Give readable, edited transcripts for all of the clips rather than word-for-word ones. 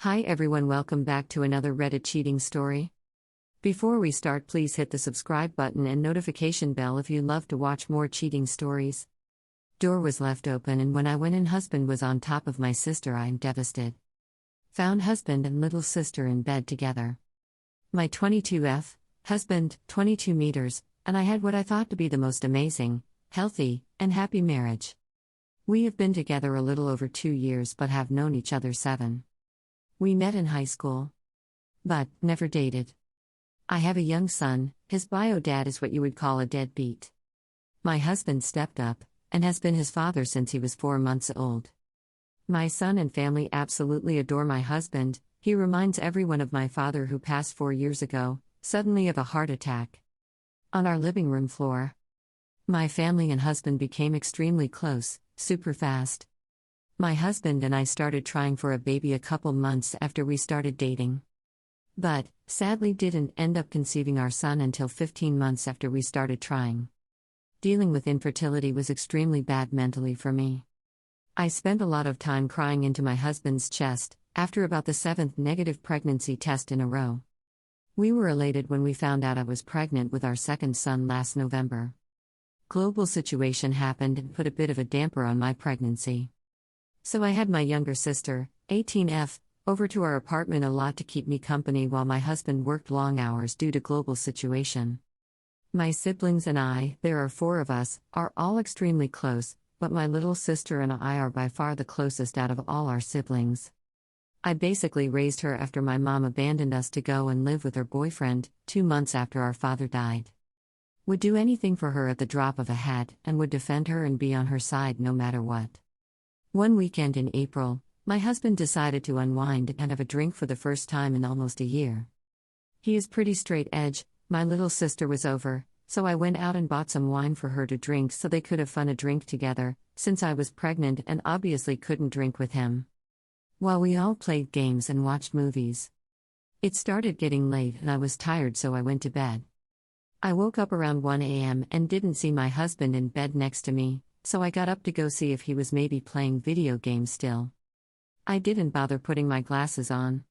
Hi everyone, welcome back to another Reddit cheating story. Before we start, please hit the subscribe button and notification bell if you love to watch more cheating stories. Door was left open, and when I went in, husband was on top of my sister. I am devastated. Found husband and little sister in bed together. My 22F, husband, 22 meters, and I had what I thought to be the most amazing, healthy, and happy marriage. We have been together a little over 2 years but have known each other 7. We met in high school, but never dated. I have a young son. His bio dad is what you would call a deadbeat. My husband stepped up and has been his father since he was 4 months old. My son and family absolutely adore my husband. He reminds everyone of my father, who passed 4 years ago, suddenly, of a heart attack. On our living room floor, my family and husband became extremely close, super fast. My husband and I started trying for a baby a couple months after we started dating. But, sadly, didn't end up conceiving our son until 15 months after we started trying. Dealing with infertility was extremely bad mentally for me. I spent a lot of time crying into my husband's chest after about the 7th negative pregnancy test in a row. We were elated when we found out I was pregnant with our second son last November. Global situation happened and put a bit of a damper on my pregnancy. So I had my younger sister, 18F, over to our apartment a lot to keep me company while my husband worked long hours due to global situation. My siblings and I, there are 4 of us, are all extremely close, but my little sister and I are by far the closest out of all our siblings. I basically raised her after my mom abandoned us to go and live with her boyfriend, 2 months after our father died. Would do anything for her at the drop of a hat and would defend her and be on her side no matter what. One weekend in April, my husband decided to unwind and have a drink for the first time in almost a year. He is pretty straight edge. My little sister was over, so I went out and bought some wine for her to drink so they could have fun a drink together, since I was pregnant and obviously couldn't drink with him. While we all played games and watched movies. It started getting late and I was tired, so I went to bed. I woke up around 1 a.m. and didn't see my husband in bed next to me, so I got up to go see if he was maybe playing video games still. I didn't bother putting my glasses on.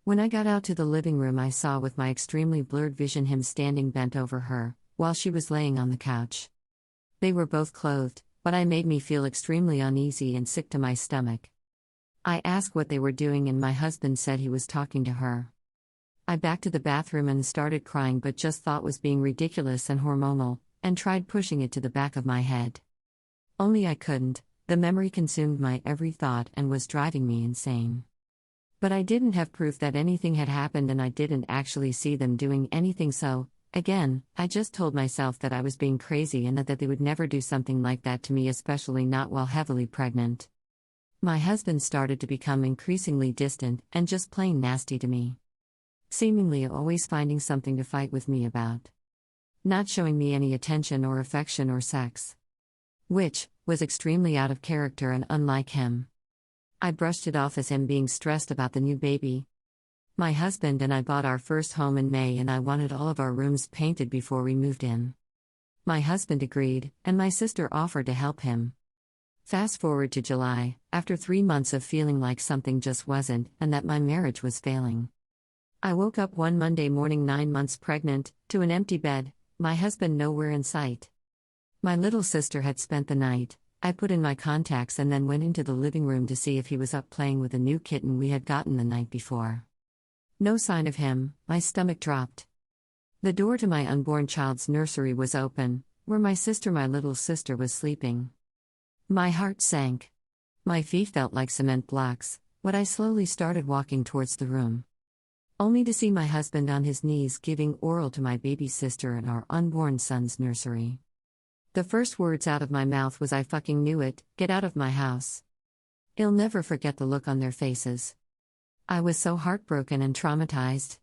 When I got out to the living room, I saw with my extremely blurred vision him standing bent over her, while she was laying on the couch. They were both clothed, but it made me feel extremely uneasy and sick to my stomach. I asked what they were doing and my husband said he was talking to her. I backed to the bathroom and started crying, but just thought was being ridiculous and hormonal, and tried pushing it to the back of my head. Only I couldn't. The memory consumed my every thought and was driving me insane. But I didn't have proof that anything had happened and I didn't actually see them doing anything, so, again, I just told myself that I was being crazy and that they would never do something like that to me, especially not while heavily pregnant. My husband started to become increasingly distant and just plain nasty to me. Seemingly always finding something to fight with me about. Not showing me any attention or affection or sex. Which was extremely out of character and unlike him. I brushed it off as him being stressed about the new baby. My husband and I bought our first home in May and I wanted all of our rooms painted before we moved in. My husband agreed, and my sister offered to help him. Fast forward to July, after 3 months of feeling like something just wasn't and that my marriage was failing. I woke up one Monday morning 9 months pregnant, to an empty bed, my husband nowhere in sight. My little sister had spent the night. I put in my contacts and then went into the living room to see if he was up playing with a new kitten we had gotten the night before. No sign of him. My stomach dropped. The door to my unborn child's nursery was open, where my little sister was sleeping. My heart sank. My feet felt like cement blocks, but I slowly started walking towards the room. Only to see my husband on his knees giving oral to my baby sister in our unborn son's nursery. The first words out of my mouth was, "I fucking knew it, get out of my house." I'll never forget the look on their faces. I was so heartbroken and traumatized.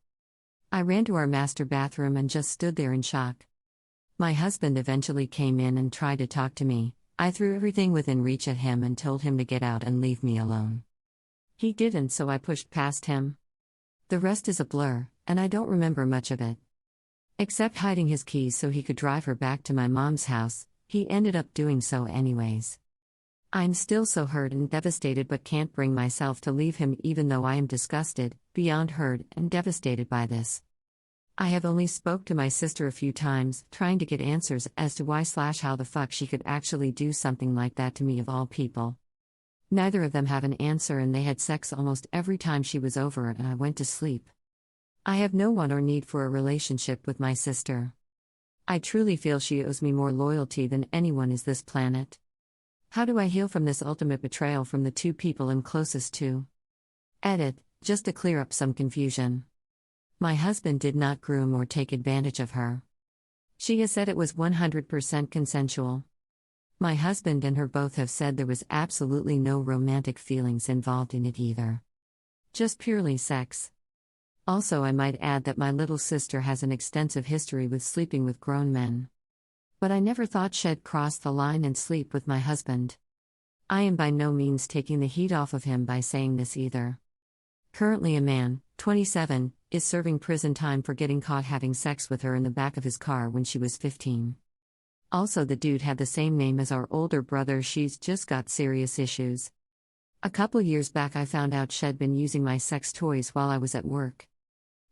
I ran to our master bathroom and just stood there in shock. My husband eventually came in and tried to talk to me. I threw everything within reach at him and told him to get out and leave me alone. He didn't, so I pushed past him. The rest is a blur, and I don't remember much of it. Except hiding his keys so he could drive her back to my mom's house. He ended up doing so anyways. I'm still so hurt and devastated but can't bring myself to leave him even though I am disgusted, beyond hurt and devastated by this. I have only spoke to my sister a few times, trying to get answers as to why/how the fuck she could actually do something like that to me of all people. Neither of them have an answer and they had sex almost every time she was over and I went to sleep. I have no want or need for a relationship with my sister. I truly feel she owes me more loyalty than anyone is this planet. How do I heal from this ultimate betrayal from the two people I'm closest to? Edit, just to clear up some confusion. My husband did not groom or take advantage of her. She has said it was 100% consensual. My husband and her both have said there was absolutely no romantic feelings involved in it either. Just purely sex. Also, I might add that my little sister has an extensive history with sleeping with grown men. But I never thought she'd cross the line and sleep with my husband. I am by no means taking the heat off of him by saying this either. Currently a man, 27, is serving prison time for getting caught having sex with her in the back of his car when she was 15. Also, the dude had the same name as our older brother. She's just got serious issues. A couple years back I found out she'd been using my sex toys while I was at work.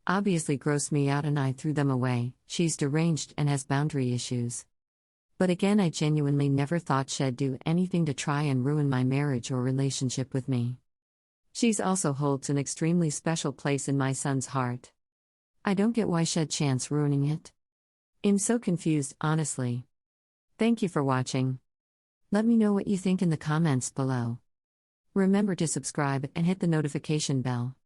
Obviously grossed me out and I threw them away. She's deranged and has boundary issues. But again, I genuinely never thought she'd do anything to try and ruin my marriage or relationship with me. She's also holds an extremely special place in my son's heart. I don't get why she'd chance ruining it. I'm so confused, honestly. Thank you for watching. Let me know what you think in the comments below. Remember to subscribe and hit the notification bell.